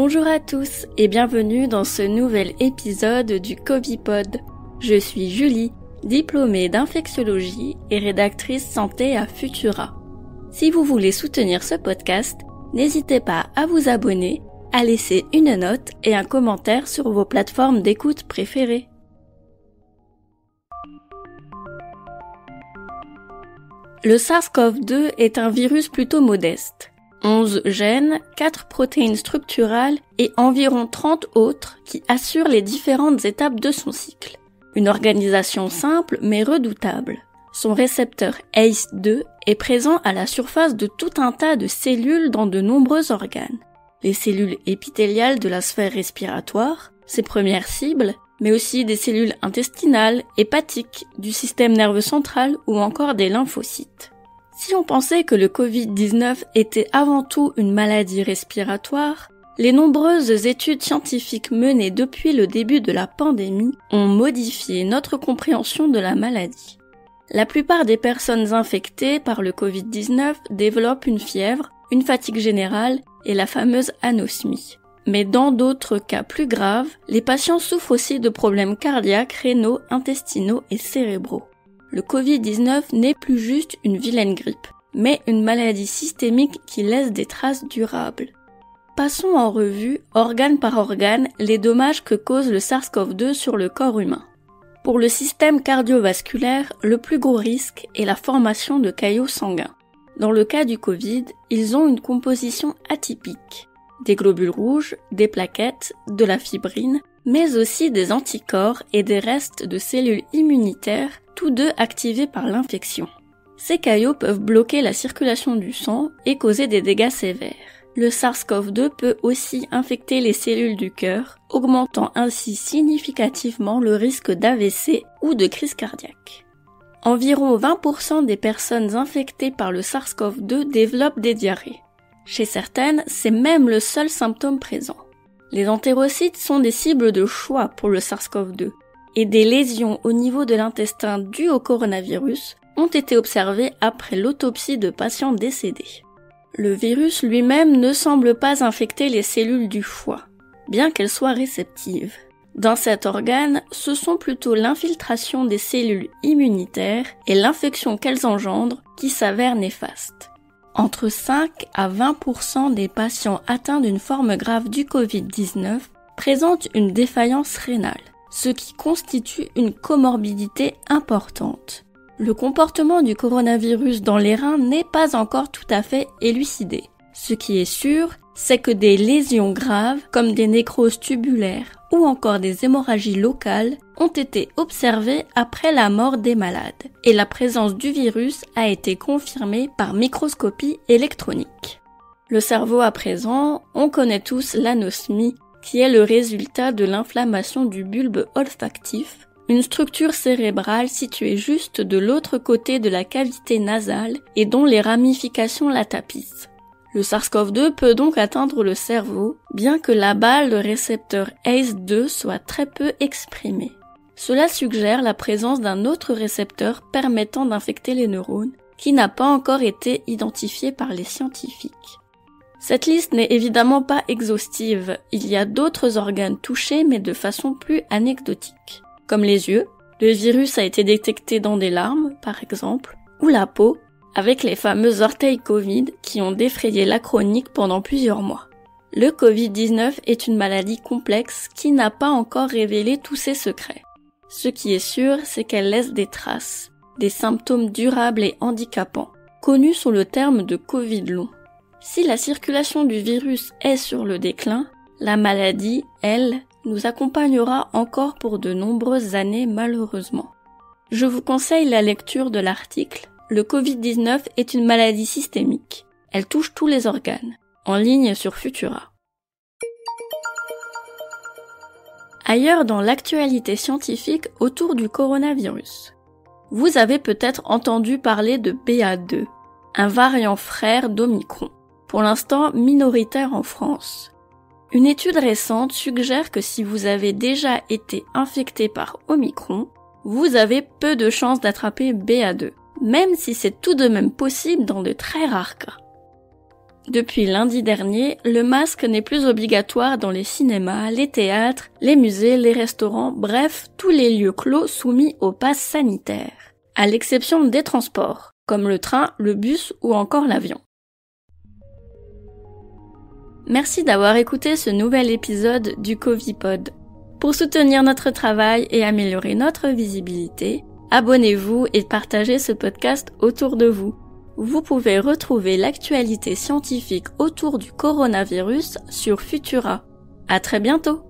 Bonjour à tous et bienvenue dans ce nouvel épisode du Covipod. Je suis Julie, diplômée d'infectiologie et rédactrice santé à Futura. Si vous voulez soutenir ce podcast, n'hésitez pas à vous abonner, à laisser une note et un commentaire sur vos plateformes d'écoute préférées. Le SARS-CoV-2 est un virus plutôt modeste. 11 gènes, 4 protéines structurales et environ 30 autres qui assurent les différentes étapes de son cycle. Une organisation simple mais redoutable. Son récepteur ACE2 est présent à la surface de tout un tas de cellules dans de nombreux organes. Les cellules épithéliales de la sphère respiratoire, ses premières cibles, mais aussi des cellules intestinales, hépatiques, du système nerveux central ou encore des lymphocytes. Si on pensait que le Covid-19 était avant tout une maladie respiratoire, les nombreuses études scientifiques menées depuis le début de la pandémie ont modifié notre compréhension de la maladie. La plupart des personnes infectées par le Covid-19 développent une fièvre, une fatigue générale et la fameuse anosmie. Mais dans d'autres cas plus graves, les patients souffrent aussi de problèmes cardiaques, rénaux, intestinaux et cérébraux. Le Covid-19 n'est plus juste une vilaine grippe, mais une maladie systémique qui laisse des traces durables. Passons en revue, organe par organe, les dommages que cause le SARS-CoV-2 sur le corps humain. Pour le système cardiovasculaire, le plus gros risque est la formation de caillots sanguins. Dans le cas du Covid, ils ont une composition atypique. Des globules rouges, des plaquettes, de la fibrine, mais aussi des anticorps et des restes de cellules immunitaires, tous deux activés par l'infection. Ces caillots peuvent bloquer la circulation du sang et causer des dégâts sévères. Le SARS-CoV-2 peut aussi infecter les cellules du cœur, augmentant ainsi significativement le risque d'AVC ou de crise cardiaque. Environ 20% des personnes infectées par le SARS-CoV-2 développent des diarrhées. Chez certaines, c'est même le seul symptôme présent. Les entérocytes sont des cibles de choix pour le SARS-CoV-2 et des lésions au niveau de l'intestin dues au coronavirus ont été observées après l'autopsie de patients décédés. Le virus lui-même ne semble pas infecter les cellules du foie, bien qu'elles soient réceptives. Dans cet organe, ce sont plutôt l'infiltration des cellules immunitaires et l'infection qu'elles engendrent qui s'avèrent néfastes. Entre 5 à 20% des patients atteints d'une forme grave du Covid-19 présentent une défaillance rénale, ce qui constitue une comorbidité importante. Le comportement du coronavirus dans les reins n'est pas encore tout à fait élucidé. Ce qui est sûr, c'est que des lésions graves, comme des nécroses tubulaires ou encore des hémorragies locales, ont été observées après la mort des malades, et la présence du virus a été confirmée par microscopie électronique. Le cerveau à présent, on connaît tous l'anosmie, qui est le résultat de l'inflammation du bulbe olfactif, une structure cérébrale située juste de l'autre côté de la cavité nasale et dont les ramifications la tapissent. Le SARS-CoV-2 peut donc atteindre le cerveau, bien que là-bas le récepteur ACE2 soit très peu exprimé. Cela suggère la présence d'un autre récepteur permettant d'infecter les neurones, qui n'a pas encore été identifié par les scientifiques. Cette liste n'est évidemment pas exhaustive, il y a d'autres organes touchés mais de façon plus anecdotique. Comme les yeux, le virus a été détecté dans des larmes, par exemple, ou la peau, avec les fameux orteils Covid qui ont défrayé la chronique pendant plusieurs mois. Le Covid-19 est une maladie complexe qui n'a pas encore révélé tous ses secrets. Ce qui est sûr, c'est qu'elle laisse des traces, des symptômes durables et handicapants, connus sous le terme de Covid long. Si la circulation du virus est sur le déclin, la maladie, elle, nous accompagnera encore pour de nombreuses années malheureusement. Je vous conseille la lecture de l'article « Le Covid-19 est une maladie systémique. Elle touche tous les organes » en ligne sur Futura. Ailleurs dans l'actualité scientifique autour du coronavirus. Vous avez peut-être entendu parler de BA2, un variant frère d'Omicron, pour l'instant minoritaire en France. Une étude récente suggère que si vous avez déjà été infecté par Omicron, vous avez peu de chances d'attraper BA2, même si c'est tout de même possible dans de très rares cas. Depuis lundi dernier, le masque n'est plus obligatoire dans les cinémas, les théâtres, les musées, les restaurants, bref, tous les lieux clos soumis au pass sanitaire, à l'exception des transports, comme le train, le bus ou encore l'avion. Merci d'avoir écouté ce nouvel épisode du Covipod. Pour soutenir notre travail et améliorer notre visibilité, abonnez-vous et partagez ce podcast autour de vous. Vous pouvez retrouver l'actualité scientifique autour du coronavirus sur Futura. À très bientôt!